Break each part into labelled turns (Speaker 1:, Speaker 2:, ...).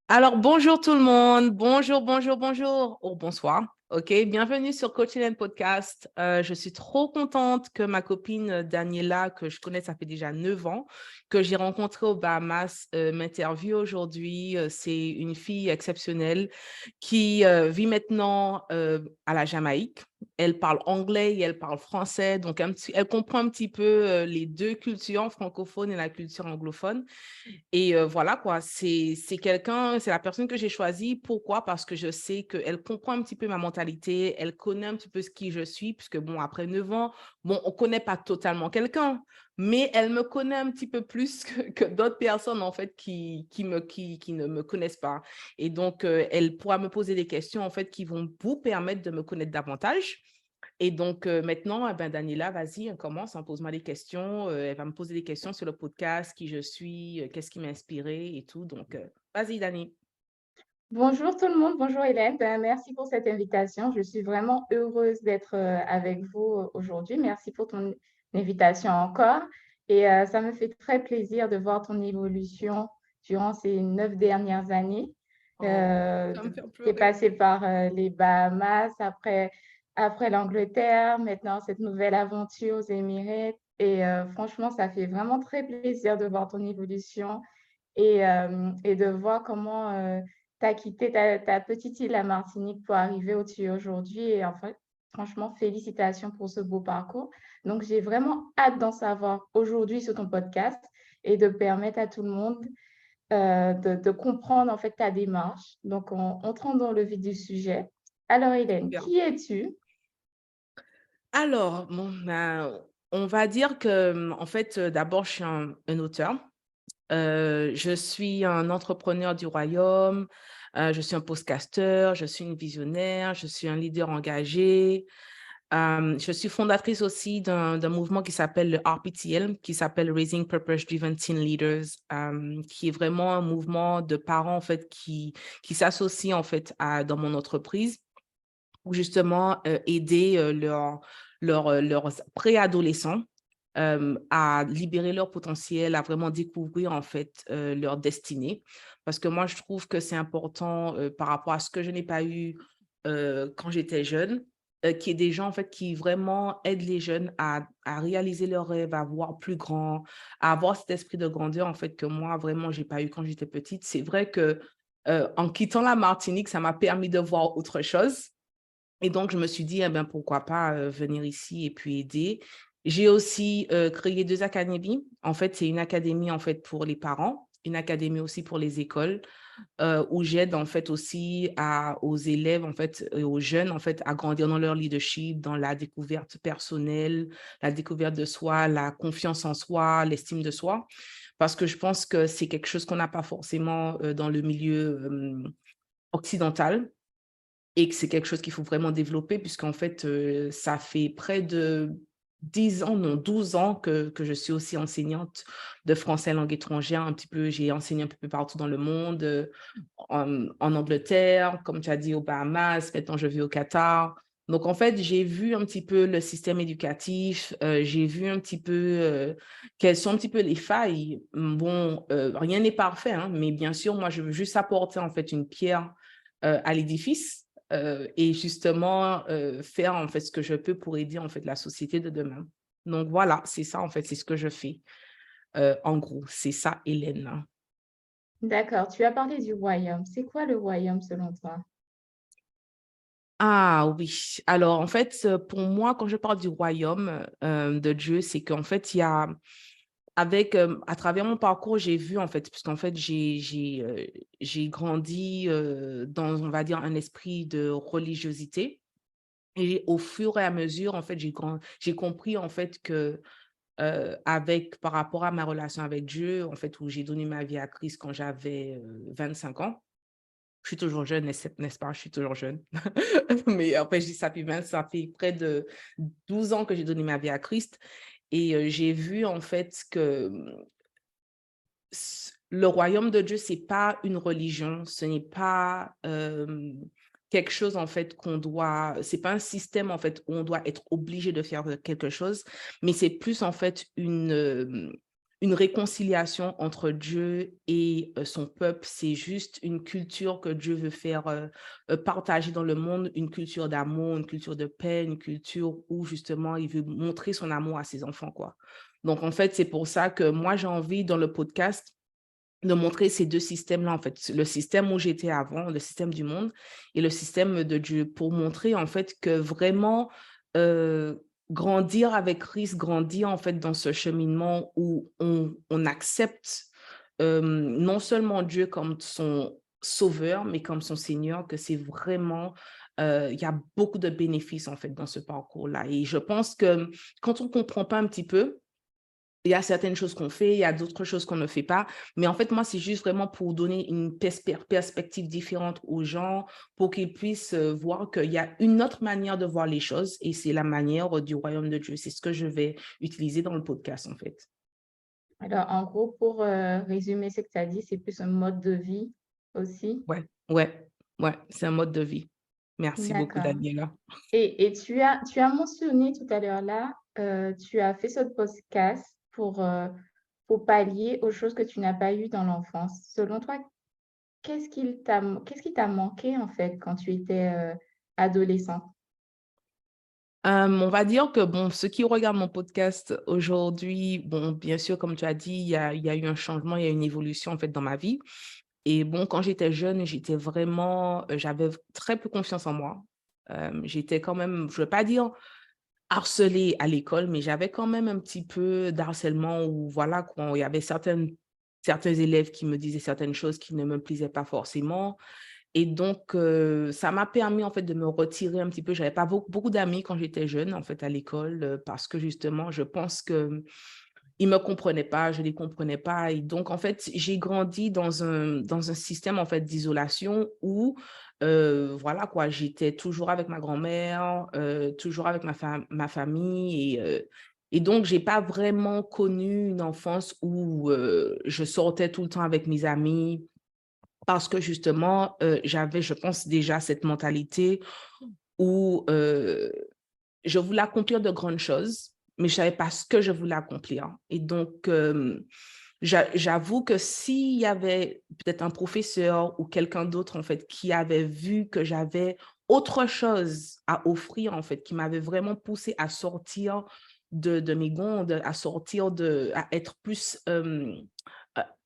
Speaker 1: Alors, bonjour tout le monde. Bonjour, bonjour, bonjour. Ou bonsoir. OK, bienvenue sur Coaching and Podcast. Je suis trop contente que ma copine Daniela, que je connais, ça fait déjà 9 ans, que j'ai rencontrée aux Bahamas, m'interviewe aujourd'hui. C'est une fille exceptionnelle qui vit maintenant à la Jamaïque. Elle parle anglais et elle parle français, donc elle comprend un petit peu les deux cultures, francophone et la culture anglophone. Et voilà quoi, c'est la personne que j'ai choisie. Pourquoi? Parce que je sais qu'elle comprend un petit peu ma mentalité, elle connaît un petit peu ce qui je suis, puisque bon, après 9 ans, bon, on ne connaît pas totalement quelqu'un, mais elle me connaît un petit peu plus que d'autres personnes en fait qui ne me connaissent pas. Et donc, elle pourra me poser des questions en fait qui vont vous permettre de me connaître davantage. Et donc, maintenant, eh ben, Daniela, vas-y, on commence, hein, pose-moi des questions. Elle va me poser des questions sur le podcast, qui je suis, qu'est-ce qui m'a inspirée et tout. Donc, vas-y, Dani.
Speaker 2: Bonjour tout le monde, bonjour Hélène. Merci pour cette invitation. Je suis vraiment heureuse d'être avec vous aujourd'hui. Merci pour ton invitation encore. Ça me fait très plaisir de voir ton évolution durant ces 9 dernières années.
Speaker 1: Oh, ça me
Speaker 2: Tu
Speaker 1: fait
Speaker 2: es
Speaker 1: pleurer.
Speaker 2: passé par les Bahamas, après l'Angleterre, maintenant cette nouvelle aventure aux Émirats. Franchement, ça fait vraiment très plaisir de voir ton évolution et de voir comment tu as quitté ta petite île, la Martinique, pour arriver où tu es aujourd'hui. Et en fait, franchement, félicitations pour ce beau parcours. Donc, j'ai vraiment hâte d'en savoir aujourd'hui sur ton podcast et de permettre à tout le monde de comprendre en fait ta démarche. Donc, on entrons dans le vif du sujet. Alors, Hélène,
Speaker 1: Super.
Speaker 2: qui es-tu?
Speaker 1: Alors, bon, ben, on va dire que, en fait, d'abord, je suis un auteur. Je suis un entrepreneur du royaume, je suis un podcaster, je suis une visionnaire, je suis un leader engagé. Je suis fondatrice aussi d'un mouvement qui s'appelle le RPTL, qui s'appelle Raising Purpose Driven Teen Leaders, qui est vraiment un mouvement de parents en fait qui s'associent en fait dans mon entreprise pour justement aider leurs préadolescents à libérer leur potentiel, à vraiment découvrir en fait leur destinée. Parce que moi, je trouve que c'est important par rapport à ce que je n'ai pas eu quand j'étais jeune, qu'il y ait des gens en fait qui vraiment aident les jeunes à réaliser leurs rêves, à voir plus grand, à avoir cet esprit de grandeur en fait que moi vraiment j'ai pas eu quand j'étais petite. C'est vrai que en quittant la Martinique, ça m'a permis de voir autre chose et donc, je me suis dit, eh ben, pourquoi pas venir ici et puis aider. J'ai aussi créé 2 académies. En fait, c'est une académie en fait, pour les parents, une académie aussi pour les écoles, où j'aide en fait aussi aux élèves en fait, et aux jeunes en fait, à grandir dans leur leadership, dans la découverte personnelle, la découverte de soi, la confiance en soi, l'estime de soi. Parce que je pense que c'est quelque chose qu'on n'a pas forcément dans le milieu occidental et que c'est quelque chose qu'il faut vraiment développer puisqu'en fait, ça fait près de 10 ans, non 12 ans que je suis aussi enseignante de français langue étrangère un petit peu. J'ai enseigné un peu partout dans le monde, en Angleterre, comme tu as dit, aux Bahamas, maintenant je vis au Qatar. Donc en fait, j'ai vu un petit peu le système éducatif, j'ai vu un petit peu, quelles sont un petit peu les failles. Bon, rien n'est parfait, hein, mais bien sûr, moi je veux juste apporter en fait une pierre, à l'édifice et justement faire en fait ce que je peux pour aider en fait la société de demain. Donc voilà, c'est ça en fait, c'est ce que je fais. En gros, c'est ça, Hélène.
Speaker 2: D'accord, tu as parlé du royaume. C'est quoi le royaume selon toi?
Speaker 1: Ah oui, alors en fait, pour moi, quand je parle du royaume de Dieu, c'est qu'en fait, il y a, à travers mon parcours, j'ai vu en fait, puisqu'en fait, j'ai grandi dans, on va dire, un esprit de religiosité. Et au fur et à mesure, en fait, j'ai compris en fait que par rapport à ma relation avec Dieu, en fait, où j'ai donné ma vie à Christ quand j'avais 25 ans. Je suis toujours jeune, n'est-ce pas? Je suis toujours jeune. Mais après, je dis ça, puis 20, ça fait près de 12 ans que j'ai donné ma vie à Christ. Et j'ai vu en fait que le royaume de Dieu, c'est pas une religion, ce n'est pas quelque chose en fait c'est pas un système en fait où on doit être obligé de faire quelque chose, mais c'est plus en fait une réconciliation entre Dieu et son peuple. C'est juste une culture que Dieu veut faire partager dans le monde, une culture d'amour, une culture de paix, une culture où justement il veut montrer son amour à ses enfants, quoi. Donc, en fait, c'est pour ça que moi, j'ai envie dans le podcast de montrer ces 2 systèmes-là, en fait. Le système où j'étais avant, le système du monde et le système de Dieu, pour montrer, en fait, que vraiment, grandir avec Christ, grandir, en fait, dans ce cheminement où on accepte, non seulement Dieu comme son sauveur, mais comme son Seigneur, que c'est vraiment, il y a beaucoup de bénéfices, en fait, dans ce parcours-là et je pense que quand on comprend pas un petit peu, il y a certaines choses qu'on fait, il y a d'autres choses qu'on ne fait pas. Mais en fait, moi, c'est juste vraiment pour donner une perspective différente aux gens, pour qu'ils puissent voir qu'il y a une autre manière de voir les choses et c'est la manière du royaume de Dieu. C'est ce que je vais utiliser dans le podcast, en fait.
Speaker 2: Alors, en gros, pour, résumer ce que tu as dit, c'est plus un mode de vie aussi?
Speaker 1: Ouais, ouais, ouais, c'est un mode de vie. Merci beaucoup,
Speaker 2: D'accord.
Speaker 1: Daniela.
Speaker 2: Et tu as mentionné tout à l'heure là, tu as fait ce podcast pour pallier aux choses que tu n'as pas eues dans l'enfance. Selon toi, qu'est-ce qui t'a manqué, en fait, quand tu étais, adolescent?
Speaker 1: On va dire que, bon, ceux qui regardent mon podcast aujourd'hui, bon, bien sûr, comme tu as dit, il y a eu un changement, il y a une évolution, en fait, dans ma vie. Et bon, quand j'étais jeune, j'étais vraiment, j'avais très peu confiance en moi. J'étais quand même, je ne veux pas dire harcelée à l'école, mais j'avais quand même un petit peu d'harcèlement où voilà, quand il y avait certains élèves qui me disaient certaines choses qui ne me plaisaient pas forcément. Et donc, ça m'a permis en fait de me retirer un petit peu. J'avais pas beaucoup d'amis quand j'étais jeune en fait à l'école, parce que justement, je pense que ils me comprenaient pas, je les comprenais pas et donc en fait, j'ai grandi dans un système en fait d'isolation où, voilà quoi, j'étais toujours avec ma grand-mère, toujours avec ma famille et donc j'ai pas vraiment connu une enfance où, je sortais tout le temps avec mes amis parce que justement, j'avais, je pense déjà cette mentalité où, je voulais accomplir de grandes choses, mais je savais pas ce que je voulais accomplir et donc j'avoue que s'il y avait peut-être un professeur ou quelqu'un d'autre, en fait, qui avait vu que j'avais autre chose à offrir, en fait, qui m'avait vraiment poussé à sortir de mes gonds, à être plus,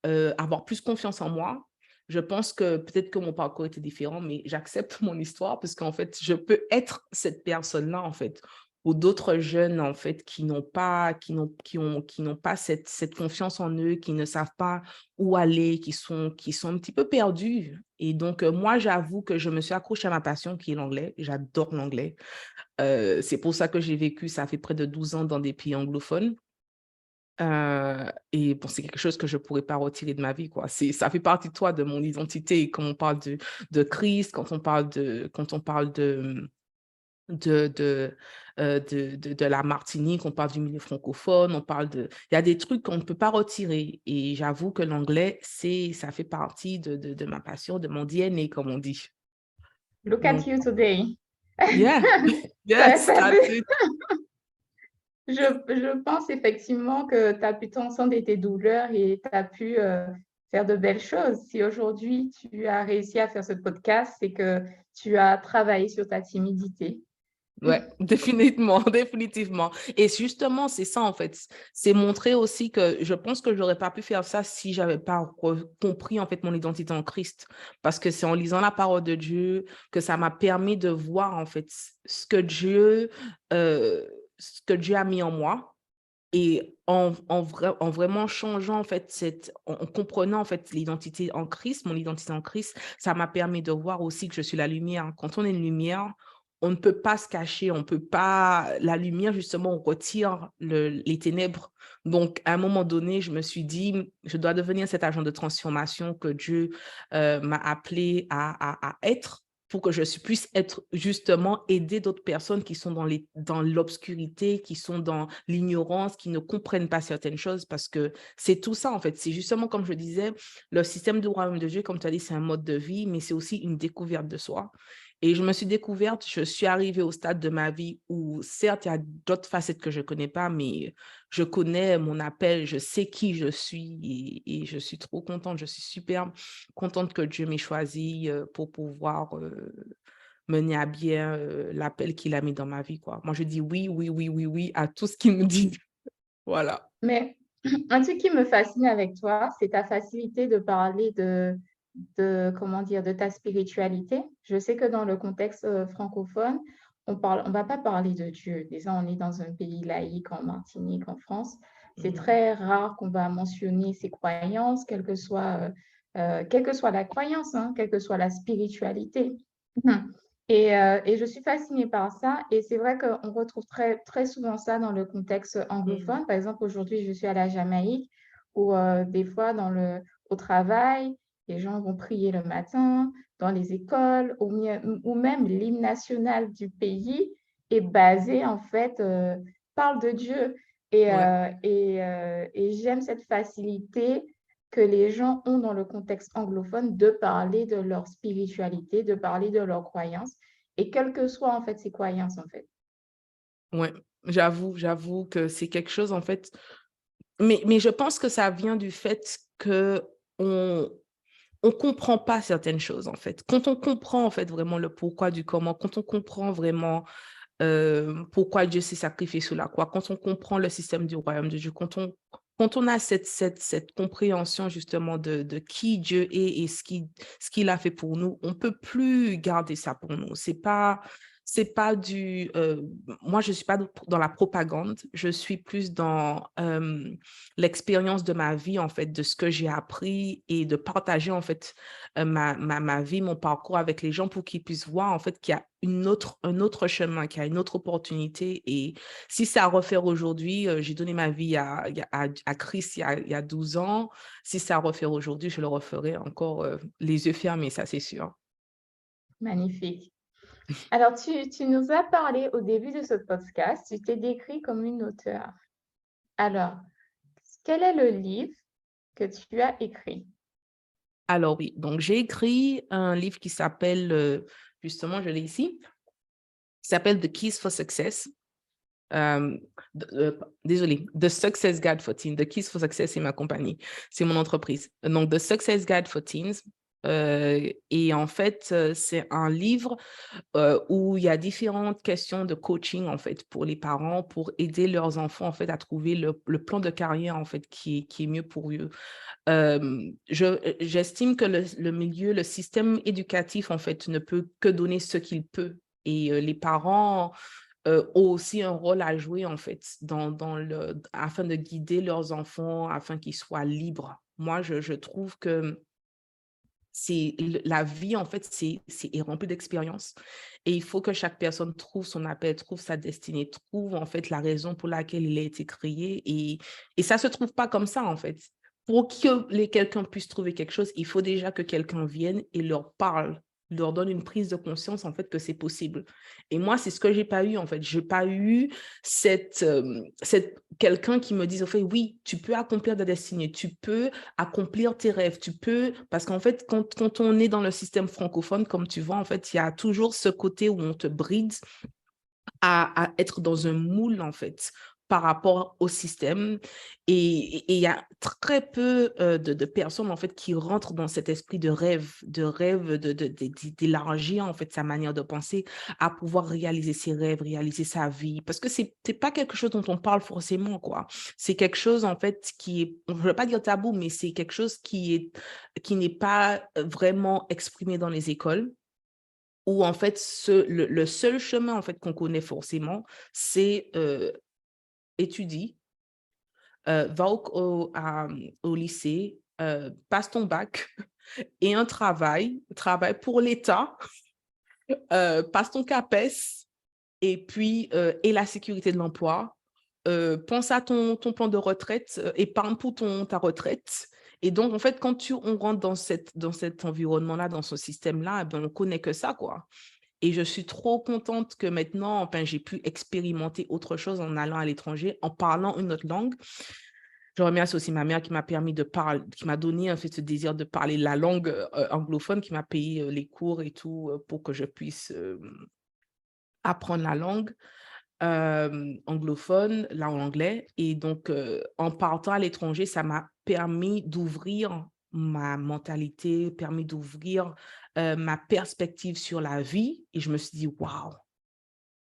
Speaker 1: avoir plus confiance en moi. Je pense que peut-être que mon parcours était différent, mais j'accepte mon histoire parce qu'en fait, je peux être cette personne-là, en fait, ou d'autres jeunes, en fait, qui n'ont pas cette confiance en eux, qui ne savent pas où aller, qui sont un petit peu perdus. Et donc, moi, j'avoue que je me suis accrochée à ma passion qui est l'anglais. J'adore l'anglais. C'est pour ça que j'ai vécu, ça fait près de 12 ans dans des pays anglophones. Et bon, c'est quelque chose que je pourrais pas retirer de ma vie, quoi. Ça fait partie de toi, de mon identité. Quand on parle de Christ, quand on parle de la Martinique, on parle du milieu francophone, il y a des trucs qu'on ne peut pas retirer. Et j'avoue que l'anglais, ça fait partie de ma passion, de mon DNA, comme on dit.
Speaker 2: Look at
Speaker 1: Donc,
Speaker 2: you today.
Speaker 1: yeah,
Speaker 2: Ça
Speaker 1: yes,
Speaker 2: ça
Speaker 1: that's
Speaker 2: veut
Speaker 1: it.
Speaker 2: je pense effectivement que tu as pu transcender tes douleurs et tu as pu, faire de belles choses. Si aujourd'hui tu as réussi à faire ce podcast, c'est que tu as travaillé sur ta timidité.
Speaker 1: Ouais, définitivement, définitivement. Et justement, c'est ça en fait. C'est montrer aussi que je pense que j'aurais pas pu faire ça si j'avais pas compris en fait mon identité en Christ. Parce que c'est en lisant la parole de Dieu que ça m'a permis de voir en fait euh, ce que Dieu a mis en moi. Et en vraiment changeant en fait en comprenant en fait l'identité en Christ, mon identité en Christ, ça m'a permis de voir aussi que je suis la lumière. Quand on est une lumière, on ne peut pas se cacher, on peut pas la lumière justement, on retire les ténèbres. Donc à un moment donné, je me suis dit: «Je dois devenir cet agent de transformation que Dieu, m'a appelé à être». Pour que puisse être justement aider d'autres personnes qui sont dans l'obscurité, qui sont dans l'ignorance, qui ne comprennent pas certaines choses parce que c'est tout ça en fait. C'est justement comme je disais, le système du royaume de Dieu, comme tu as dit, c'est un mode de vie, mais c'est aussi une découverte de soi. Et je me suis découverte, je suis arrivée au stade de ma vie où, certes, il y a d'autres facettes que je ne connais pas, mais je connais mon appel, je sais qui je suis et je suis trop contente. Je suis super contente que Dieu m'ait choisie pour pouvoir mener à bien l'appel qu'il a mis dans ma vie, quoi. Moi, je dis oui, oui, oui, oui, oui à tout ce qu'il me dit. Voilà.
Speaker 2: Mais un truc qui me fascine avec toi, c'est ta facilité de parler comment dire, de ta spiritualité. Je sais que dans le contexte francophone, on va pas parler de Dieu. Déjà, on est dans un pays laïque en Martinique, en France. C'est
Speaker 1: Mhm.
Speaker 2: très rare qu'on va mentionner ses croyances, quelle que soit la croyance, hein, quelle que soit la spiritualité. Et je suis fascinée par ça. Et c'est vrai qu'on retrouve très, très souvent ça dans le contexte
Speaker 1: Mhm.
Speaker 2: anglophone. Par exemple, aujourd'hui, je suis à la Jamaïque où des fois, au travail, les gens vont prier le matin, dans les écoles, ou même l'hymne national du pays est basé, en fait, parle de Dieu.
Speaker 1: Ouais.
Speaker 2: Et j'aime cette facilité que les gens ont dans le contexte anglophone de parler de leur spiritualité, de parler de leurs croyances, et quelles que soient en fait ces croyances en fait.
Speaker 1: Ouais, j'avoue que c'est quelque chose en fait, mais je pense que ça vient du fait qu'on on comprend pas certaines choses en fait. Quand on comprend en fait vraiment le pourquoi du comment, quand on comprend vraiment pourquoi Dieu s'est sacrifié sur la croix, quand on comprend le système du royaume de Dieu, quand on a cette compréhension justement de qui Dieu est et ce qu'il a fait pour nous, on peut plus garder ça pour nous. C'est pas moi, je suis pas dans la propagande, je suis plus dans l'expérience de ma vie, en fait, de ce que j'ai appris et de partager, en fait, ma vie, mon parcours avec les gens pour qu'ils puissent voir, en fait, qu'il y a un autre chemin, qu'il y a une autre opportunité. Et si c'est à refaire aujourd'hui, j'ai donné ma vie à Christ il y a 12 ans. Si c'est à refaire aujourd'hui, je le referai encore les yeux fermés, ça c'est sûr.
Speaker 2: Magnifique. Alors tu nous as parlé au début de ce podcast, tu t'es décrit comme une auteure. Alors, quel est le livre que tu as écrit?
Speaker 1: Alors oui, donc j'ai écrit un livre qui s'appelle, justement, je l'ai ici, qui s'appelle The Keys for Success. Euh, Désolée, The Success Guide for Teens. The Keys for Success, c'est ma compagnie, c'est mon entreprise. Donc, The Success Guide for Teens. Et en fait, c'est un livre où il y a différentes questions de coaching en fait pour les parents pour aider leurs enfants en fait à trouver le plan de carrière en fait qui est mieux pour eux. J'estime que le milieu, le système éducatif en fait ne peut que donner ce qu'il peut et les parents ont aussi un rôle à jouer en fait afin de guider leurs enfants, afin qu'ils soient libres. Moi, je trouve que la vie, en fait, est remplie d'expériences et il faut que chaque personne trouve son appel, trouve sa destinée, trouve en fait la raison pour laquelle il a été créé et ça se trouve pas comme ça en fait. Pour que quelqu'un puisse trouver quelque chose, il faut déjà que quelqu'un vienne et leur parle, leur donne une prise de conscience en fait que c'est possible. Et moi, c'est ce que j'ai pas eu en fait. J'ai pas eu cette quelqu'un qui me dise en fait oui, tu peux accomplir ta destinée, tu peux accomplir tes rêves, tu peux, parce qu'en fait, quand on est dans le système francophone, comme tu vois, en fait, il y a toujours ce côté où on te bride à être dans un moule, en fait, par rapport au système. Et il y a très peu de personnes, en fait, qui rentrent dans cet esprit d'élargir, en fait, sa manière de penser, à pouvoir réaliser ses rêves, réaliser sa vie. Parce que c'est pas quelque chose dont on parle forcément, quoi. C'est quelque chose, en fait, qui est, je ne veux pas dire tabou, mais c'est quelque chose qui n'est pas vraiment exprimé dans les écoles où en fait le seul chemin en fait qu'on connaît forcément, c'est, étudie, va au lycée, passe ton bac et un travail pour l'État, passe ton CAPES et puis et la sécurité de l'emploi. Pense à ton plan de retraite, épargne pour ta retraite. Et donc, en fait, quand on rentre dans cet environnement-là, dans ce système-là, eh ben, on connaît que ça, quoi. Et je suis trop contente que maintenant, enfin, j'ai pu expérimenter autre chose en allant à l'étranger, en parlant une autre langue. Je remercie aussi ma mère qui m'a permis de parler, qui m'a donné en fait ce désir de parler la langue anglophone, qui m'a payé les cours et tout pour que je puisse apprendre la langue anglophone, là en anglais. Et donc, en partant à l'étranger, ça m'a permis d'ouvrir ma mentalité, permis d'ouvrir ma perspective sur la vie. Et je me suis dit, waouh,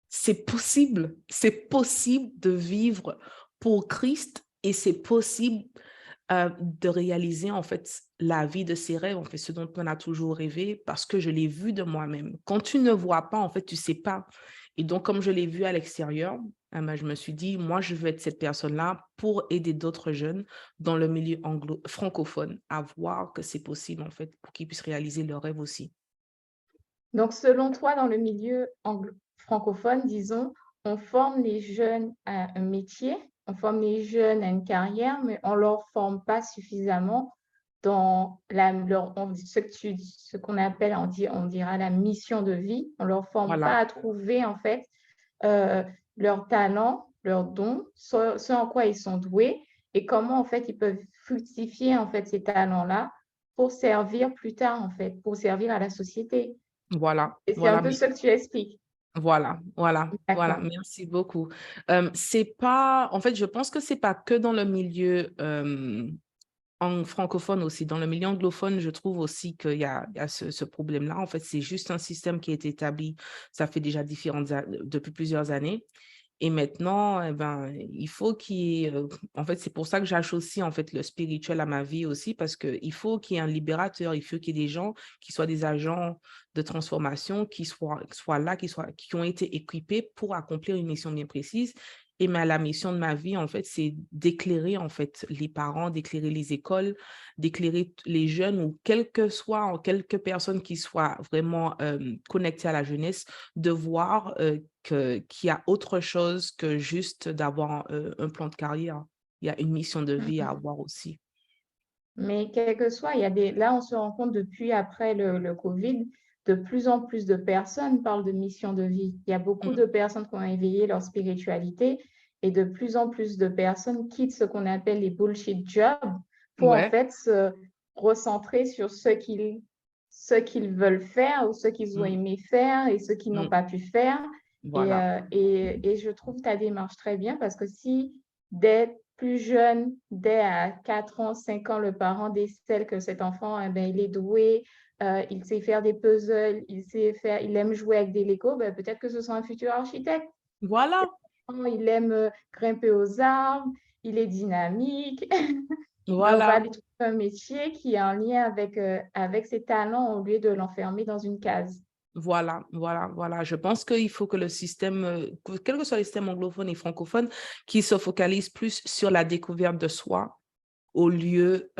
Speaker 1: c'est possible de vivre pour Christ et c'est possible de réaliser en fait la vie de ses rêves, en fait, ce dont on a toujours rêvé, parce que je l'ai vu de moi-même. Quand tu ne vois pas, en fait, tu sais pas. Et donc, comme je l'ai vu à l'extérieur, ben, je me suis dit, moi, je veux être cette personne-là pour aider d'autres jeunes dans le milieu francophone à voir que c'est possible, en fait, pour qu'ils puissent réaliser leurs rêves aussi.
Speaker 2: Donc, selon toi, dans le milieu francophone, disons, on forme les jeunes à un métier, on forme les jeunes à une carrière, mais on ne leur forme pas suffisamment dans ce qu'on appelle, on dira la mission de vie. On ne leur forme pas
Speaker 1: Voilà,
Speaker 2: à trouver, en fait, euh, leurs talents, leurs dons, ce en quoi ils sont doués et comment, en fait, ils peuvent fructifier, en fait, ces talents-là pour servir plus tard, en fait, pour servir à la société.
Speaker 1: voilà,
Speaker 2: Et c'est un
Speaker 1: voilà.
Speaker 2: peu ce que tu expliques.
Speaker 1: Voilà, voilà, voilà,
Speaker 2: D'accord.
Speaker 1: merci beaucoup. C'est pas, en fait, je pense que c'est pas que dans le milieu en francophone aussi, dans le milieu anglophone, je trouve aussi qu'il y a ce problème-là. En fait, c'est juste un système qui est établi, ça fait déjà depuis plusieurs années. Et maintenant, eh ben, il faut qu'il y ait, en fait, c'est pour ça que j'associe en fait le spirituel à ma vie aussi, parce qu'il faut qu'il y ait un libérateur, il faut qu'il y ait des gens qui soient des agents de transformation, qui soient là, qui ont été équipés pour accomplir une mission bien précise. Et la mission de ma vie, en fait, c'est d'éclairer en fait les parents, d'éclairer les écoles, d'éclairer les jeunes ou quelques personnes qui soient vraiment connectées à la jeunesse, de voir qu'il y a autre chose que juste d'avoir un plan de carrière. Il y a une mission de vie à
Speaker 2: Mhm.
Speaker 1: avoir aussi.
Speaker 2: Mais quel que soit, là, on se rend compte depuis après le Covid, de plus en plus de personnes parlent de mission de vie. Il y a beaucoup
Speaker 1: Mm.
Speaker 2: de personnes qui ont éveillé leur spiritualité et de plus en plus de personnes quittent ce qu'on appelle les bullshit jobs pour en
Speaker 1: Ouais.
Speaker 2: fait se recentrer sur ce qu'ils veulent faire ou ce qu'ils ont
Speaker 1: Mm.
Speaker 2: aimé faire et ce qu'ils n'ont
Speaker 1: Mm.
Speaker 2: pas pu faire.
Speaker 1: Voilà.
Speaker 2: Et je trouve ta démarche très bien parce que si dès plus jeune, dès à 4 ans, 5 ans, le parent décèle que cet enfant, eh ben, il est doué, il sait faire des puzzles, il aime jouer avec des Legos, ben, peut-être que ce sera un futur architecte.
Speaker 1: Voilà.
Speaker 2: Il aime grimper aux arbres, il est dynamique. Ben, on va
Speaker 1: Voilà.
Speaker 2: lui trouver un métier qui est en lien avec ses talents au lieu de l'enfermer dans une case.
Speaker 1: Voilà, voilà, voilà. Je pense qu'il faut que le système, quel que soit le système anglophone et francophone, qui se focalise plus sur la découverte de soi au lieu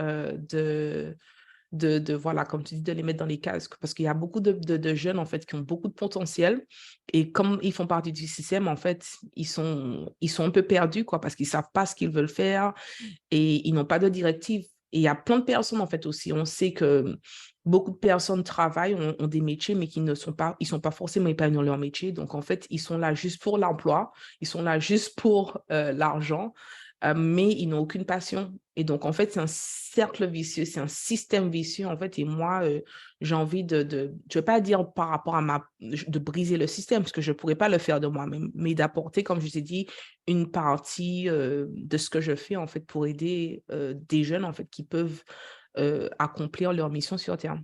Speaker 1: voilà, comme tu dis, de les mettre dans les cases. Parce qu'il y a beaucoup de jeunes, en fait, qui ont beaucoup de potentiel. Et comme ils font partie du système, en fait, ils sont un peu perdus, quoi, parce qu'ils ne savent pas ce qu'ils veulent faire et ils n'ont pas de directive. Et il y a plein de personnes, en fait, aussi. On sait que beaucoup de personnes travaillent, ont des métiers, mais qui ne sont pas forcément épanouis dans leur métier. Donc, en fait, ils sont là juste pour l'emploi, ils sont là juste pour l'argent, mais ils n'ont aucune passion. Et donc, en fait, c'est un cercle vicieux, c'est un système vicieux, en fait. Et moi, j'ai envie je ne vais pas dire par rapport de briser le système, parce que je ne pourrais pas le faire de moi-même, mais d'apporter, comme je vous ai dit, une partie de ce que je fais, en fait, pour aider des jeunes, en fait, qui peuvent accomplir leur mission sur Terre.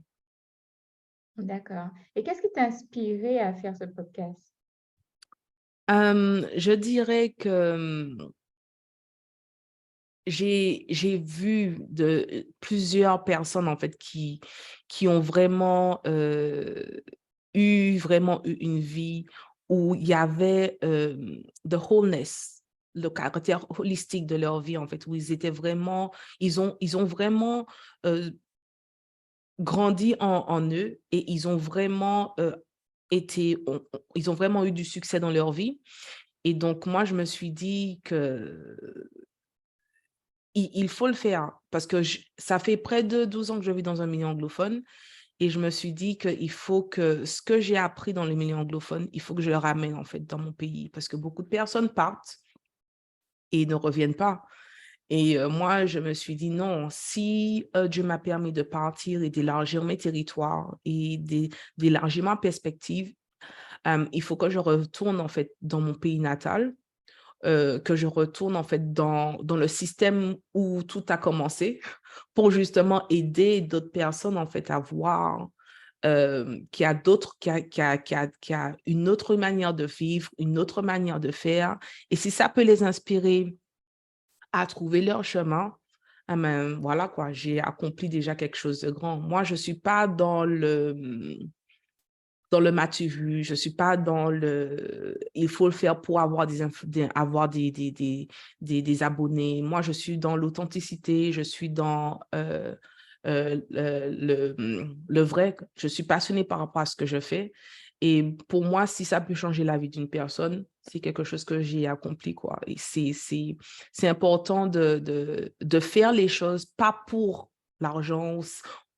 Speaker 2: D'accord. Et qu'est-ce qui t'a inspiré à faire ce podcast?
Speaker 1: Je dirais que j'ai vu plusieurs personnes, en fait, qui ont vraiment eu une vie où il y avait the wholeness, le caractère holistique de leur vie, en fait, où ils ont vraiment grandi en eux et ils ont vraiment ils ont vraiment eu du succès dans leur vie. Et donc, moi, je me suis dit que il faut le faire parce que ça fait près de 12 ans que je vis dans un milieu anglophone et je me suis dit qu'il faut que ce que j'ai appris dans le milieu anglophone, il faut que je le ramène en fait dans mon pays parce que beaucoup de personnes partent et ne reviennent pas. Et moi, je me suis dit non, si Dieu m'a permis de partir et d'élargir mes territoires et d'élargir ma perspective, il faut que je retourne en fait dans mon pays natal, que je retourne en fait dans le système où tout a commencé pour justement aider d'autres personnes en fait à voir qu'il y a d'autres, qu'il y a une autre manière de vivre, une autre manière de faire. Et si ça peut les inspirer à trouver leur chemin, ah ben, voilà quoi, j'ai accompli déjà quelque chose de grand. Moi, je suis pas dans le m'as-tu vu, je suis pas dans le il faut le faire pour avoir avoir des abonnés. Moi, je suis dans l'authenticité, je suis dans le vrai. Je suis passionnée par rapport à ce que je fais. Et pour moi, si ça peut changer la vie d'une personne, c'est quelque chose que j'ai accompli, quoi. Et c'est important de faire les choses, pas pour l'argent,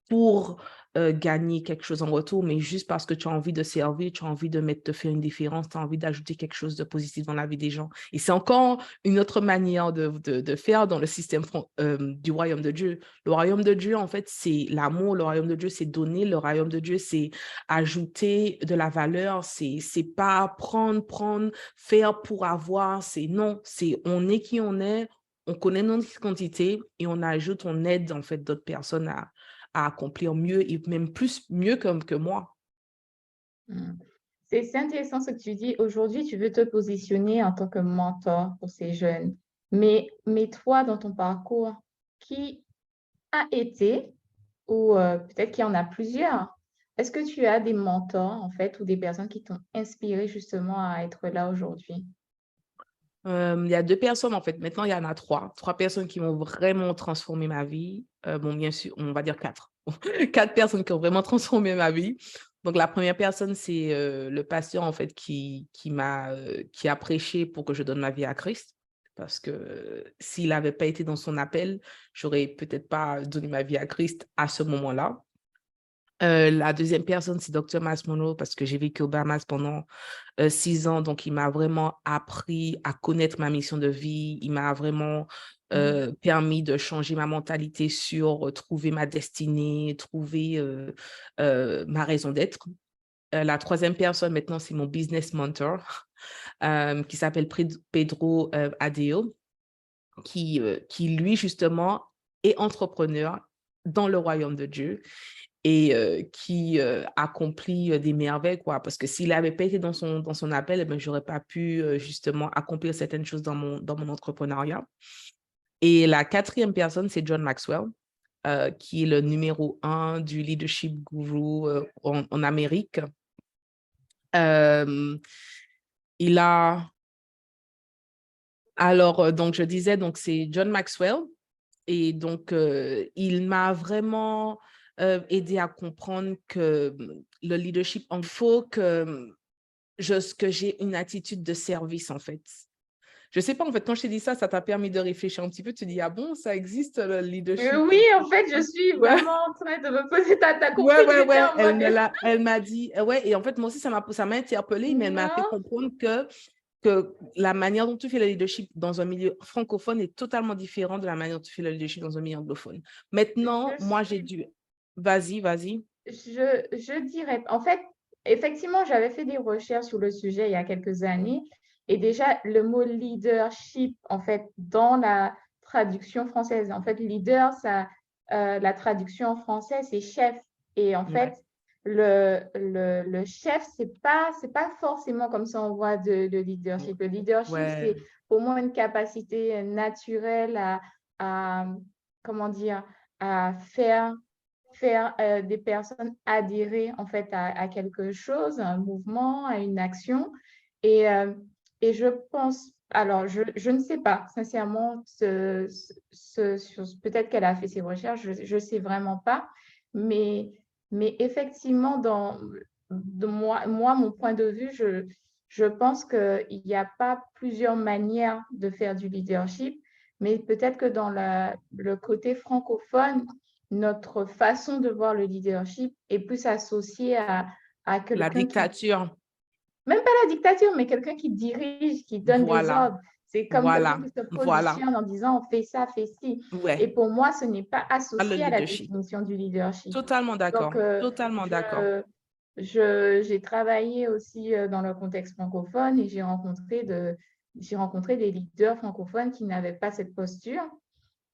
Speaker 1: pour gagner quelque chose en retour, mais juste parce que tu as envie de servir, tu as envie de faire une différence, tu as envie d'ajouter quelque chose de positif dans la vie des gens. Et c'est encore une autre manière de faire dans le système du royaume de Dieu. Le royaume de Dieu, en fait, c'est l'amour. Le royaume de Dieu, c'est donner. Le royaume de Dieu, c'est ajouter de la valeur. C'est pas prendre, faire pour avoir. C'est non, c'est on est qui on est, on connaît notre quantité et on ajoute, on aide, en fait, d'autres personnes à accomplir mieux et même mieux que moi.
Speaker 2: Mmh. C'est intéressant ce que tu dis. Aujourd'hui, tu veux te positionner en tant que mentor pour ces jeunes. Mais toi, dans ton parcours, qui a été ou peut-être qu'il y en a plusieurs, est-ce que tu as des mentors, en fait, ou des personnes qui t'ont inspiré justement à être là aujourd'hui?
Speaker 1: Il y a 2 personnes, en fait. Maintenant, il y en a 3 personnes qui ont vraiment transformé ma vie. Bon, bien sûr, on va dire 4. 4 personnes qui ont vraiment transformé ma vie. Donc la première personne, c'est, le pasteur, en fait, qui a prêché pour que je donne ma vie à Christ. Parce que s'il n'avait pas été dans son appel, j'aurais peut-être pas donné ma vie à Christ à ce moment-là. La deuxième personne, c'est Docteur Miles Monroe parce que j'ai vécu aux Bahamas pendant 6 ans. Donc, il m'a vraiment appris à connaître ma mission de vie. Il m'a vraiment
Speaker 2: Mmh.
Speaker 1: permis de changer ma mentalité sur trouver ma destinée, trouver ma raison d'être. La troisième personne, maintenant, c'est mon business mentor qui s'appelle Pedro Adeo, qui, lui, justement, est entrepreneur dans le royaume de Dieu et qui accomplit des merveilles, quoi. Parce que s'il n'avait pas été dans son appel, eh ben, je n'aurais pas pu justement accomplir certaines choses dans mon entrepreneuriat. Et la quatrième personne, c'est John Maxwell, qui est le numéro 1 du leadership guru en Amérique. Euh, il a, alors, donc je disais, donc c'est John Maxwell. Et donc, il m'a vraiment aidé à comprendre que le leadership, il faut que j'ai une attitude de service, en fait. Je sais pas, en fait, quand je t'ai dit ça, ça t'a permis de réfléchir un petit peu. Tu dis, ah bon, ça existe, le leadership?
Speaker 2: Oui, en fait, je suis
Speaker 1: Ouais,
Speaker 2: vraiment en train de me poser tu as
Speaker 1: ouais,
Speaker 2: compris que
Speaker 1: ouais,
Speaker 2: j'étais
Speaker 1: ouais.
Speaker 2: en mode
Speaker 1: Elle m'a dit, ouais, et en fait, moi aussi, ça m'a interpellée, mais elle m'a fait
Speaker 2: non,
Speaker 1: comprendre que la manière dont tu fais le leadership dans un milieu francophone est totalement différente de la manière dont tu fais le leadership dans un milieu anglophone. Maintenant,
Speaker 2: je
Speaker 1: moi, j'ai
Speaker 2: suis
Speaker 1: dû... Vas-y, vas-y.
Speaker 2: je dirais en fait, effectivement, j'avais fait des recherches sur le sujet il y a quelques années et déjà le mot leadership, en fait, dans la traduction française, en fait, leader, ça, la traduction en français, c'est chef et en
Speaker 1: Ouais,
Speaker 2: fait, le chef, c'est pas forcément comme ça on voit de leadership. Le leadership,
Speaker 1: ouais,
Speaker 2: c'est pour moi une capacité naturelle à comment dire? À faire, des personnes adhérer en fait à quelque chose, à un mouvement, à une action et je pense alors je ne sais pas sincèrement sur peut-être qu'elle a fait ses recherches, je sais vraiment pas, mais effectivement de moi mon point de vue, je pense qu'il y a pas plusieurs manières de faire du leadership, mais peut-être que dans le côté francophone, notre façon de voir le leadership est plus associée à
Speaker 1: la
Speaker 2: quelqu'un qui,
Speaker 1: dictature,
Speaker 2: même pas la dictature, mais quelqu'un qui dirige, qui donne des
Speaker 1: voilà.
Speaker 2: ordres. C'est comme quelqu'un
Speaker 1: Voilà,
Speaker 2: qui se
Speaker 1: voilà.
Speaker 2: positionne en disant: fais ci». Et
Speaker 1: Ouais,
Speaker 2: pour moi, ce n'est pas
Speaker 1: pas le
Speaker 2: associé à la
Speaker 1: leadership.
Speaker 2: définition du leadership.
Speaker 1: Totalement
Speaker 2: Donc,
Speaker 1: d'accord, totalement d'accord.
Speaker 2: j'ai travaillé aussi, dans le contexte francophone et j'ai rencontré des leaders francophones qui n'avaient pas cette posture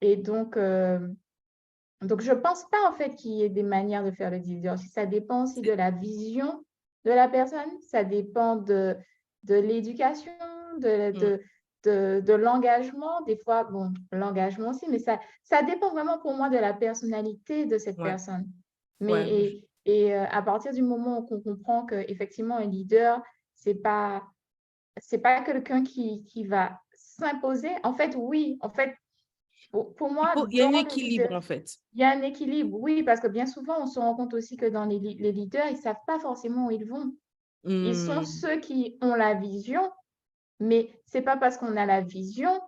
Speaker 2: et donc je pense pas en fait qu'il y ait des manières de faire le leadership. Ça dépend aussi de
Speaker 1: C'est
Speaker 2: la vision de la personne, ça dépend de l'éducation, de
Speaker 1: mmh,
Speaker 2: de de l'engagement. Des fois, bon, l'engagement aussi, mais ça dépend vraiment pour moi de la personnalité de cette
Speaker 1: ouais,
Speaker 2: personne. Mais
Speaker 1: ouais,
Speaker 2: à partir du moment où qu'on comprend qu'effectivement un leader, c'est pas c'est pas quelqu'un qui va s'imposer. En fait, oui, en fait, pour moi,
Speaker 1: il y a
Speaker 2: dans
Speaker 1: un
Speaker 2: le leader
Speaker 1: équilibre, en fait.
Speaker 2: il y a un équilibre, oui, parce que bien souvent, on se rend compte aussi que dans les leaders, ils savent pas forcément où ils vont. Ils sont
Speaker 1: Mmh,
Speaker 2: ceux qui ont la vision, mais c'est pas parce qu'on a la vision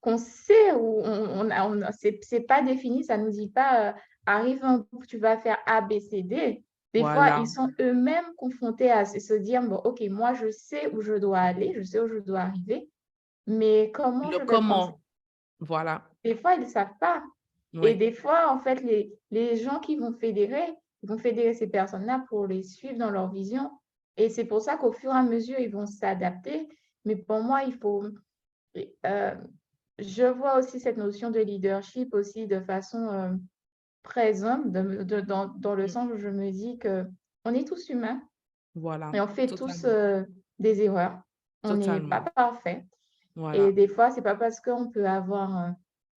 Speaker 2: qu'on sait où on a c'est pas défini, ça nous dit pas, «Arrive un bout, tu vas faire A, B, C, D». Des fois, ils
Speaker 1: voilà.
Speaker 2: sont eux-mêmes confrontés à se dire: «Bon, OK, moi, je sais où je dois aller, je sais où je dois arriver, mais comment
Speaker 1: Le
Speaker 2: je vais prendre».
Speaker 1: comment, voilà,
Speaker 2: Des fois, ils ne savent pas. Et
Speaker 1: ouais,
Speaker 2: des fois, en fait, les gens qui vont fédérer, ils vont fédérer ces personnes-là pour les suivre dans leur vision. Et c'est pour ça qu'au fur et à mesure, ils vont s'adapter. Mais pour moi, il faut et je vois aussi cette notion de leadership aussi de façon, présente, dans le
Speaker 1: mmh,
Speaker 2: sens où je me dis qu'on est tous humains
Speaker 1: voilà,
Speaker 2: et on fait tous,
Speaker 1: totalement,
Speaker 2: des erreurs. On n'est pas
Speaker 1: totalement,
Speaker 2: parfait. Et
Speaker 1: voilà.
Speaker 2: des fois, c'est pas parce qu'on peut avoir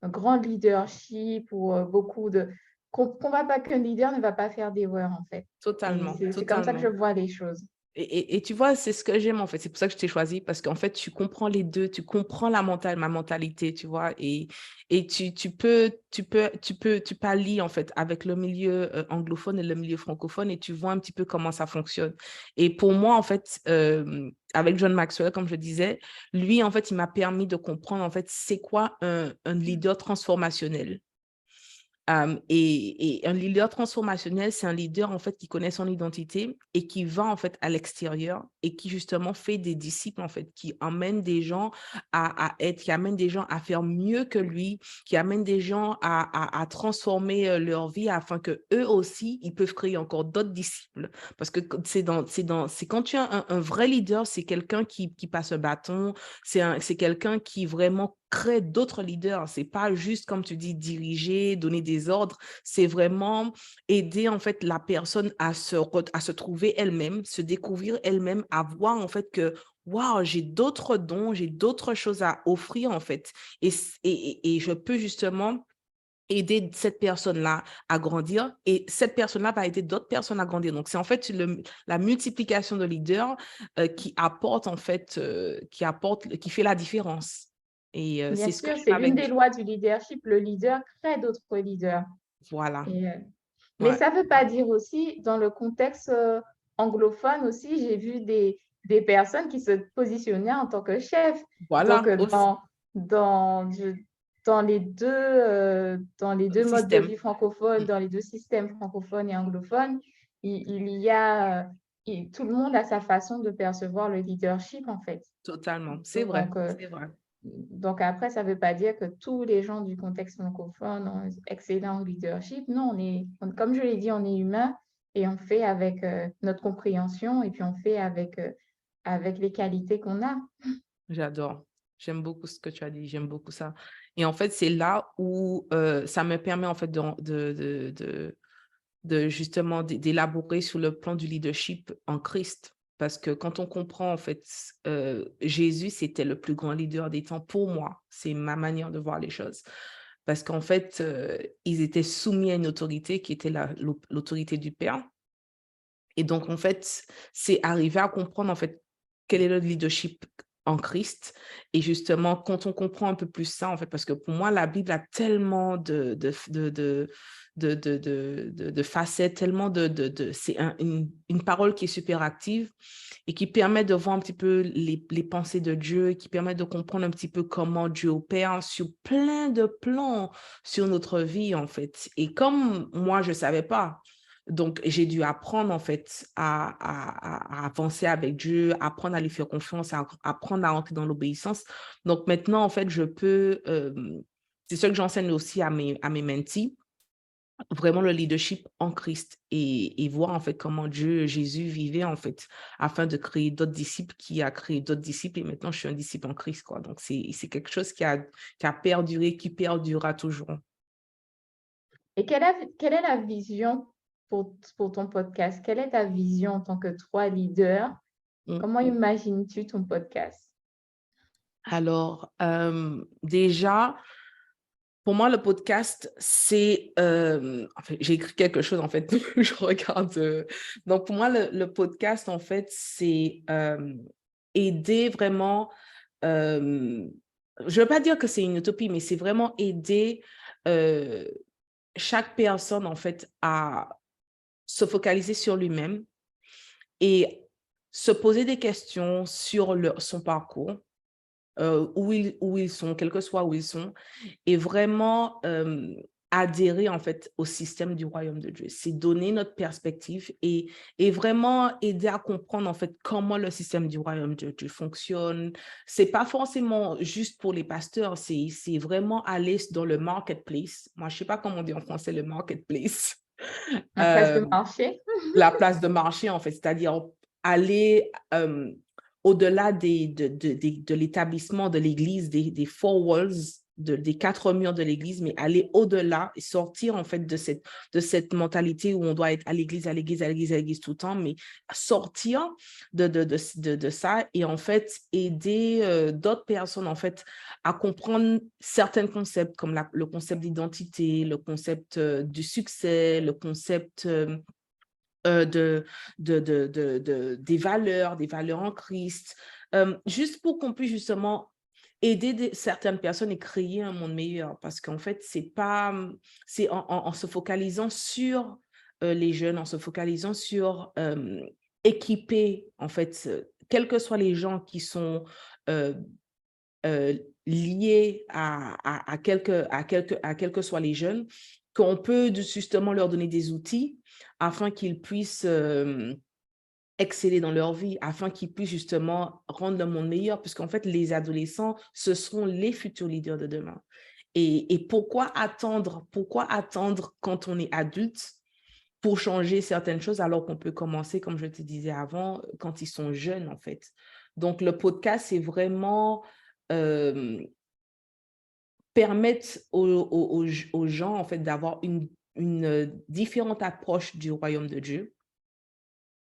Speaker 2: un grand leadership ou beaucoup de qu'on va pas qu'un leader ne va pas faire d'erreurs, en fait. Et
Speaker 1: Totalement,
Speaker 2: c'est comme ça que je
Speaker 1: totalement.
Speaker 2: vois les choses.
Speaker 1: Et tu vois, c'est ce que j'aime, en fait. C'est pour ça que je t'ai choisi parce qu'en fait, tu comprends les 2, tu comprends ma mentalité, tu vois? Et tu pallies, en fait, avec le milieu, anglophone et le milieu francophone et tu vois un petit peu comment ça fonctionne. Et pour moi, en fait, avec John Maxwell, comme je disais, lui, en fait, il m'a permis de comprendre, en fait, c'est quoi un leader transformationnel. Et un leader transformationnel, c'est un leader, en fait, qui connaît son identité et qui va, en fait, à l'extérieur et qui, justement, fait des disciples, en fait, qui emmène des gens qui amène des gens à faire mieux que lui, qui amène des gens à transformer, leur vie afin que eux aussi, ils peuvent créer encore d'autres disciples. Parce que c'est quand tu as un vrai leader, c'est quelqu'un qui passe un bâton, c'est quelqu'un qui vraiment crée d'autres leaders. C'est pas juste, comme tu dis, diriger, donner des ordres. C'est vraiment aider, en fait, la personne à se trouver elle-même, se découvrir elle-même, à voir, en fait, que waouh, j'ai d'autres dons, j'ai d'autres choses à offrir, en fait. Et je peux justement aider cette personne-là à grandir et cette personne-là va aider d'autres personnes à grandir. Donc, c'est en fait la multiplication de leaders qui apporte, en fait, qui fait la différence. Et
Speaker 2: Bien
Speaker 1: c'est ce que
Speaker 2: sûr, c'est
Speaker 1: j'aime
Speaker 2: une
Speaker 1: avec
Speaker 2: des lois du leadership. Le leader crée d'autres leaders.
Speaker 1: voilà,
Speaker 2: Et mais
Speaker 1: ouais,
Speaker 2: ça veut pas dire aussi, dans le contexte, anglophone aussi, j'ai vu des personnes qui se positionnaient en tant que chef. Donc,
Speaker 1: voilà aussi,
Speaker 2: dans je dans les 2 modes de
Speaker 1: système.
Speaker 2: vie francophones,
Speaker 1: Mmh,
Speaker 2: dans les 2 systèmes francophones et anglophones, il y a, tout le monde a sa façon de percevoir le leadership, en fait.
Speaker 1: totalement, c'est vrai,
Speaker 2: Donc,
Speaker 1: c'est vrai.
Speaker 2: après, ça ne veut pas dire que tous les gens du contexte francophone ont un excellent leadership. Non, comme je l'ai dit, on est humain et on fait avec notre compréhension et puis on fait avec les qualités qu'on a.
Speaker 1: J'adore. J'aime beaucoup ce que tu as dit, j'aime beaucoup ça. Et en fait, c'est là où ça me permet en fait de justement d'élaborer sur le plan du leadership en Christ. Parce que quand on comprend, en fait, Jésus, c'était le plus grand leader des temps pour moi. C'est ma manière de voir les choses. Parce qu'en fait, ils étaient soumis à une autorité qui était l'autorité du Père. Et donc, en fait, c'est arriver à comprendre, en fait, quel est le leadership en Christ. Et justement, quand on comprend un peu plus ça, en fait, parce que pour moi, la Bible a tellement de facettes, tellement c'est une parole qui est super active et qui permet de voir un petit peu les pensées de Dieu, qui permet de comprendre un petit peu comment Dieu opère sur plein de plans sur notre vie, en fait. Et comme moi, je ne savais pas, Donc, j'ai dû apprendre, en fait, à avancer avec Dieu, apprendre à lui faire confiance, apprendre à entrer dans l'obéissance. Donc, maintenant, en fait, c'est ce que j'enseigne aussi à mes mentees, vraiment le leadership en Christ et voir, en fait, comment Jésus vivait, en fait, afin de créer d'autres disciples, qui a créé d'autres disciples. Et maintenant, je suis un disciple en Christ, quoi. Donc, c'est quelque chose qui a perduré, qui perdurera toujours.
Speaker 2: Et quelle est la vision pour ton podcast? Quelle est ta vision en tant que toi, leader?
Speaker 1: Mm.
Speaker 2: Comment imagines-tu ton podcast?
Speaker 1: Alors, déjà, pour moi, le podcast, c'est, en fait, j'ai écrit quelque chose, en fait, je regarde. Donc, pour moi, le podcast, en fait, c'est aider vraiment, je ne veux pas dire que c'est une utopie, mais c'est vraiment aider euh, chaque personne, en fait, à se focaliser sur lui-même et se poser des questions sur son parcours, où ils sont, quel que soit où ils sont, et vraiment adhérer, en fait, au système du royaume de Dieu. C'est donner notre perspective et vraiment aider à comprendre, en fait, comment le système du royaume de Dieu fonctionne. C'est pas forcément juste pour les pasteurs, c'est vraiment aller dans le marketplace. Moi, je sais pas comment on dit en français le marketplace.
Speaker 2: La place
Speaker 1: Euh,
Speaker 2: de marché?
Speaker 1: la place de marché, en fait, c'est-à-dire aller au-delà de l'établissement de l'Église, des four walls, des quatre murs de l'Église, mais aller au-delà et sortir, en fait, de cette mentalité où on doit être à l'Église, à l'Église, à l'Église, à l'Église tout le temps, mais sortir de ça et, en fait, aider d'autres personnes, en fait, à comprendre certains concepts comme le concept d'identité, le concept du succès, le concept de, des valeurs en Christ, juste pour qu'on puisse justement aider certaines personnes et créer un monde meilleur. Parce qu'en fait, c'est en se focalisant sur les jeunes, en se focalisant sur équiper, en fait, quels que soient les gens qui sont euh, liés à quels que soient les jeunes, qu'on peut justement leur donner des outils afin qu'ils puissent exceller dans leur vie, afin qu'ils puissent justement rendre le monde meilleur, puisqu'en fait, les adolescents, ce seront les futurs leaders de demain. Et pourquoi attendre quand on est adulte pour changer certaines choses alors qu'on peut commencer, comme je te disais avant, quand ils sont jeunes, en fait. Donc, le podcast, c'est vraiment euh, permettre aux gens, en fait, d'avoir une différente approche du royaume de Dieu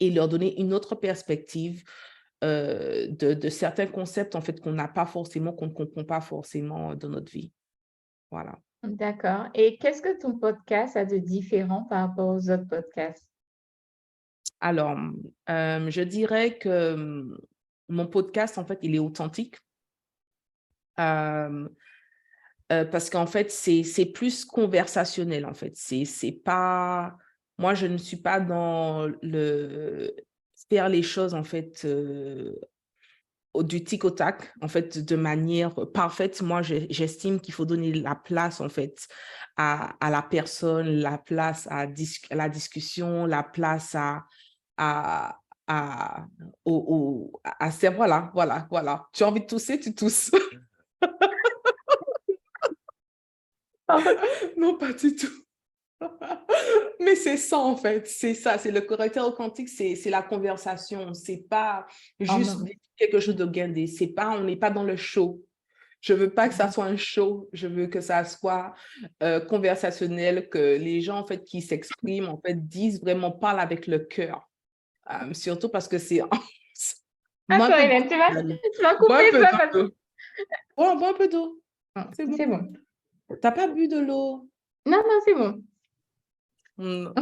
Speaker 1: et leur donner une autre perspective de certains concepts, en fait, qu'on n'a pas forcément, qu'on ne comprend pas forcément dans notre vie. Voilà.
Speaker 2: D'accord. Et qu'est-ce que ton podcast a de différent par rapport aux autres podcasts?
Speaker 1: Alors, je dirais que mon podcast, en fait, il est authentique. Euh, parce qu'en fait, c'est plus conversationnel, en fait. C'est pas... Moi, je ne suis pas dans le faire les choses, en fait, du tic au tac, en fait, de manière parfaite. Moi, j'estime qu'il faut donner la place, en fait, à la personne, la place à la discussion, la place à, à, voilà. Tu as envie de tousser, tu tousses. Non, pas du tout. Mais c'est ça, en fait, c'est ça, c'est le caractère authentique, c'est la conversation, c'est pas
Speaker 2: Oh
Speaker 1: juste
Speaker 2: non.
Speaker 1: quelque chose de guindé, c'est pas, on n'est pas dans le show. Je veux pas que ça soit un show, je veux que ça soit conversationnel, que les gens, en fait, qui s'expriment, en fait, disent vraiment, parlent avec le cœur. Surtout parce que c'est... Bois un
Speaker 2: Attends,
Speaker 1: peu
Speaker 2: Hélène,
Speaker 1: d'eau.
Speaker 2: tu vas
Speaker 1: Bois un
Speaker 2: couper
Speaker 1: peu
Speaker 2: ça parce
Speaker 1: d'eau. Bois un peu d'eau. C'est bon.
Speaker 2: c'est bon.
Speaker 1: T'as pas bu de l'eau?
Speaker 2: Non, non, c'est bon.
Speaker 1: Non,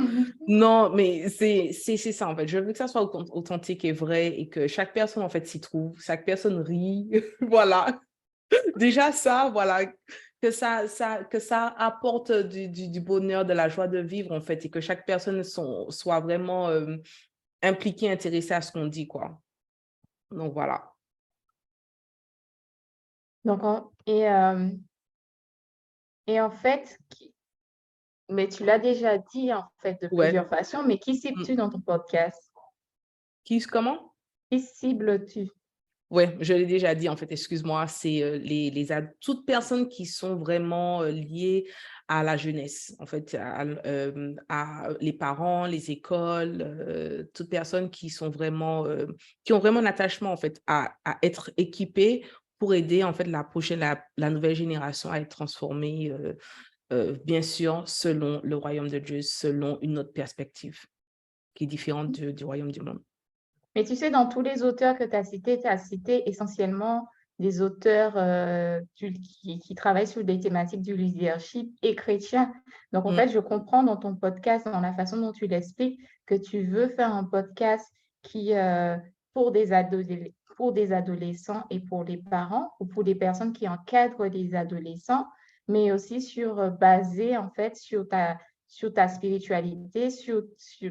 Speaker 1: non, mais c'est ça, en fait. Je veux que ça soit authentique et vrai et que chaque personne, en fait, s'y trouve, chaque personne rit. Voilà. Déjà ça, voilà. Que ça apporte du bonheur, de la joie de vivre, en fait, et que chaque personne soit vraiment impliquée, intéressée à ce qu'on dit, quoi. Donc, voilà.
Speaker 2: Donc, et en fait, Mais tu l'as déjà dit, en fait, de
Speaker 1: Ouais.
Speaker 2: plusieurs façons, mais qui
Speaker 1: Mm.
Speaker 2: cibles-tu dans ton podcast?
Speaker 1: Comment?
Speaker 2: Qui cibles-tu?
Speaker 1: Ouais, je l'ai déjà dit en fait, excuse-moi, c'est toutes personnes qui sont vraiment liées à la jeunesse, en fait, à les parents, les écoles, toutes personnes qui sont vraiment, qui ont vraiment un attachement en fait à être équipées pour aider en fait la nouvelle génération à être transformée, bien sûr, selon le royaume de Dieu, selon une autre perspective qui est différente du royaume du monde.
Speaker 2: Mais tu sais, dans tous les auteurs que tu as cité essentiellement des auteurs, qui travaillent sur des thématiques du leadership et chrétiens. Donc en
Speaker 1: Mm,
Speaker 2: fait, je comprends dans ton podcast, dans la façon dont tu l'expliques, que tu veux faire un podcast qui, pour des adolescents et pour les parents ou pour les personnes qui encadrent les adolescents, mais aussi basé en fait sur ta spiritualité,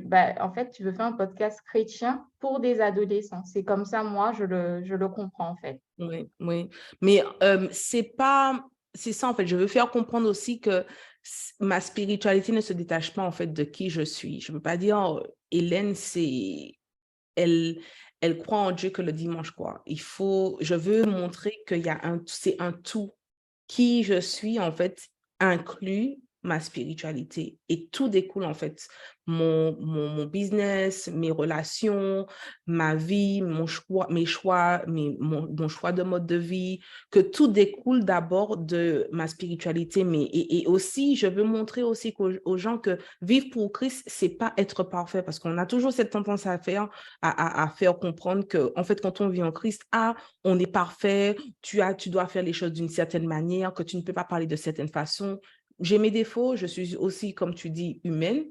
Speaker 2: bah, en fait, tu veux faire un podcast chrétien pour des adolescents. C'est comme ça, moi, je le comprends, en fait.
Speaker 1: oui, oui. Mais c'est ça en fait. Je veux faire comprendre aussi que ma spiritualité ne se détache pas en fait de qui je suis. Je ne veux pas dire Hélène, elle, elle croit en Dieu que le dimanche, quoi. Je veux montrer c'est un tout. Qui je suis, en fait, inclut ma spiritualité. Et tout découle, en fait. Mon business, mes relations, ma vie, mes choix, mon choix de mode de vie, que tout découle d'abord de ma spiritualité. Et aussi, je veux montrer aussi aux gens que vivre pour Christ, c'est pas être parfait, parce qu'on a toujours cette tendance à faire comprendre que, en fait, quand on vit en Christ, on est parfait, tu dois faire les choses d'une certaine manière, que tu ne peux pas parler de certaine façon. J'ai mes défauts, je suis aussi, comme tu dis, humaine.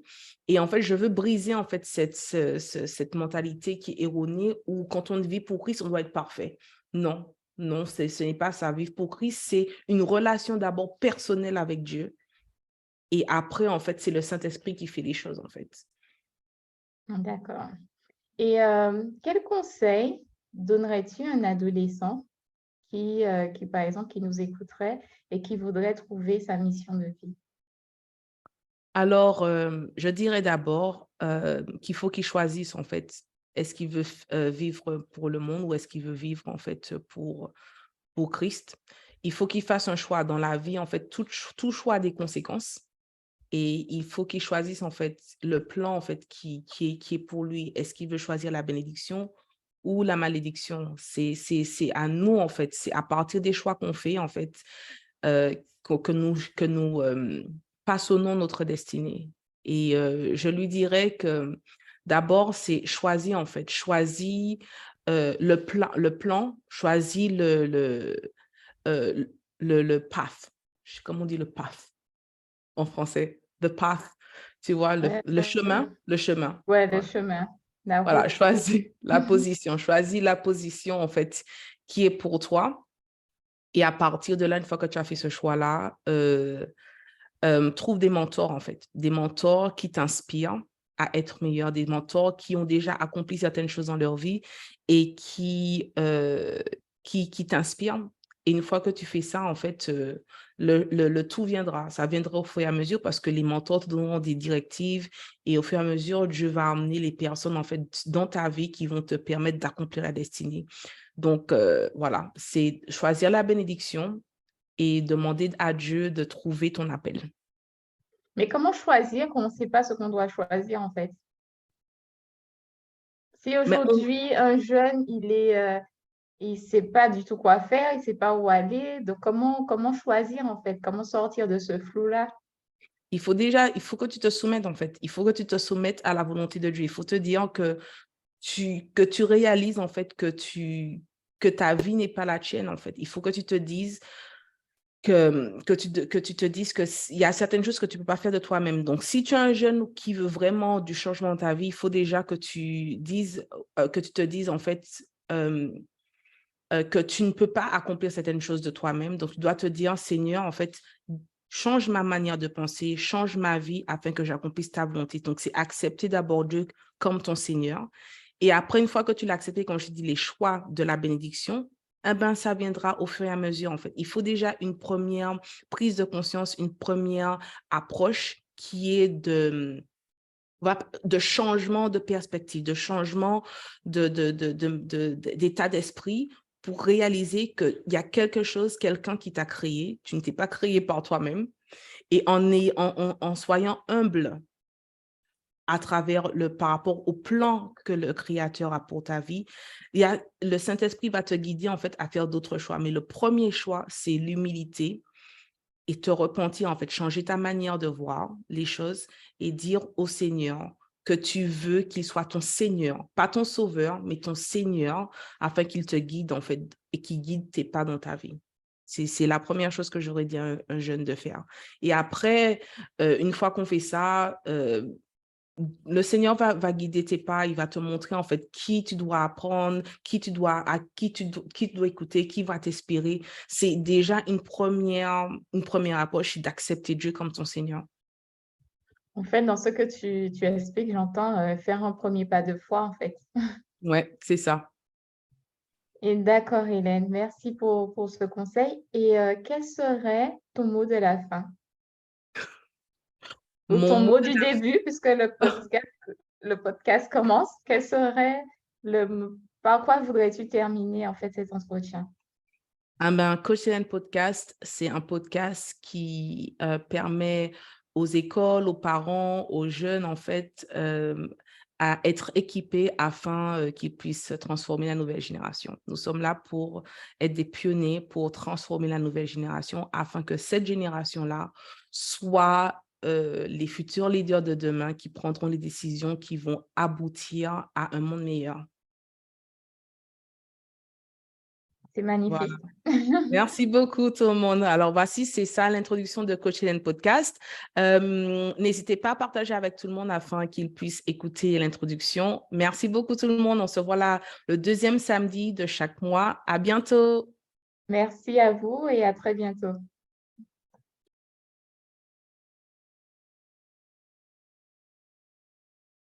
Speaker 1: Et en fait, je veux briser en fait cette mentalité qui est erronée où quand on vit pour Christ, on doit être parfait. Non, non, ce n'est pas ça. Vivre pour Christ, c'est une relation d'abord personnelle avec Dieu. Et après, en fait, c'est le Saint-Esprit qui fait les choses, en fait.
Speaker 2: D'accord. Et quel conseil donnerais-tu à un adolescent qui, par exemple, qui nous écouterait et qui voudrait trouver sa mission de vie?
Speaker 1: Alors, je dirais d'abord qu'il faut qu'il choisisse, en fait, est-ce qu'il veut vivre pour le monde ou est-ce qu'il veut vivre, en fait, pour Christ. Il faut qu'il fasse un choix dans la vie, en fait, tout choix a des conséquences et il faut qu'il choisisse, en fait, le plan, en fait, qui est pour lui. Est-ce qu'il veut choisir la bénédiction ou la malédiction? C'est à nous, en fait, c'est à partir des choix qu'on fait, en fait, que nous façonnons notre destinée. Et je lui dirais que d'abord, c'est choisir, en fait, choisis le plan, choisis euh, le path. Comment on dit le path en français? The path, tu vois,
Speaker 2: Ouais,
Speaker 1: le chemin, le chemin.
Speaker 2: ouais, le
Speaker 1: Voilà.
Speaker 2: chemin, la
Speaker 1: Voilà,
Speaker 2: route.
Speaker 1: choisis la position, en fait, qui est pour toi. Et à partir de là, une fois que tu as fait ce choix-là, trouve des mentors, en fait, des mentors qui t'inspirent à être meilleur, des mentors qui ont déjà accompli certaines choses dans leur vie et qui t'inspirent. Et une fois que tu fais ça, en fait, le tout viendra. Ça viendra au fur et à mesure parce que les mentors te donneront des directives et au fur et à mesure, Dieu va amener les personnes, en fait, dans ta vie qui vont te permettre d'accomplir la destinée. Donc, voilà, c'est choisir la bénédiction et demander à Dieu de trouver ton appel.
Speaker 2: Mais comment choisir quand on ne sait pas ce qu'on doit choisir, en fait? Si
Speaker 1: Mais
Speaker 2: aujourd'hui, un jeune, il sait pas du tout quoi faire, il sait pas où aller, donc comment choisir, en fait? Comment sortir de ce flou-là?
Speaker 1: il faut que tu te soumettes, en fait. Il faut que tu te soumettes à la volonté de Dieu. Il faut te dire que tu réalises, en fait, que ta vie n'est pas la tienne, en fait. Il faut que tu te dises que tu te dises qu'il y a certaines choses que tu ne peux pas faire de toi-même. Donc, si tu es un jeune qui veut vraiment du changement dans ta vie, il faut déjà que tu te dises, en fait, euh, que tu ne peux pas accomplir certaines choses de toi-même. Donc, tu dois te dire, Seigneur, en fait, change ma manière de penser, change ma vie afin que j'accomplisse ta volonté. Donc, c'est accepter d'abord Dieu comme ton Seigneur. Et après, une fois que tu l'as accepté, comme je dis, les choix de la bénédiction, eh ben, ça viendra au fur et à mesure, en fait. Il faut déjà une première prise de conscience, une première approche qui est de changement de perspective, de changement d'état d'esprit pour réaliser qu'il y a quelque chose, quelqu'un qui t'a créé, tu ne t'es pas créé par toi-même, et en soyant humble par rapport au plan que le Créateur a pour ta vie, le Saint-Esprit va te guider en fait à faire d'autres choix. Mais le premier choix, c'est l'humilité et te repentir, en fait, changer ta manière de voir les choses et dire au Seigneur que tu veux qu'il soit ton Seigneur, pas ton sauveur, mais ton Seigneur, afin qu'il te guide, en fait, et qu'il guide tes pas dans ta vie. C'est la première chose que j'aurais dit à un jeune de faire. Et après, une fois qu'on fait ça, le Seigneur va guider tes pas, il va te montrer en fait qui tu dois apprendre, qui tu dois écouter, qui va t'inspirer. C'est déjà une première approche d'accepter Dieu comme ton Seigneur.
Speaker 2: En fait, dans ce que tu expliques, j'entends, faire un premier pas de foi, en fait.
Speaker 1: Ouais, c'est ça.
Speaker 2: Et d'accord, Hélène, merci pour ce conseil et quel serait ton mot de la fin? Ou
Speaker 1: Mon
Speaker 2: ton
Speaker 1: mot
Speaker 2: mot
Speaker 1: de
Speaker 2: du début puisque le podcast commence. Quel serait par quoi voudrais-tu terminer, en fait, cet entretien?
Speaker 1: Coach Hélène Podcast, c'est un podcast qui permet aux écoles, aux parents, aux jeunes, en fait, à être équipés afin qu'ils puissent transformer la nouvelle génération. Nous sommes là pour être des pionniers, pour transformer la nouvelle génération afin que cette génération-là soit les futurs leaders de demain qui prendront les décisions qui vont aboutir à un monde meilleur.
Speaker 2: C'est
Speaker 1: Voilà.
Speaker 2: magnifique.
Speaker 1: Merci beaucoup tout le monde. Alors voici, c'est ça l'introduction de Coach Hélène Podcast. N'hésitez pas à partager avec tout le monde afin qu'ils puissent écouter l'introduction. Merci beaucoup tout le monde. On se voit là le deuxième samedi de chaque mois. À bientôt.
Speaker 2: Merci à vous et à très bientôt.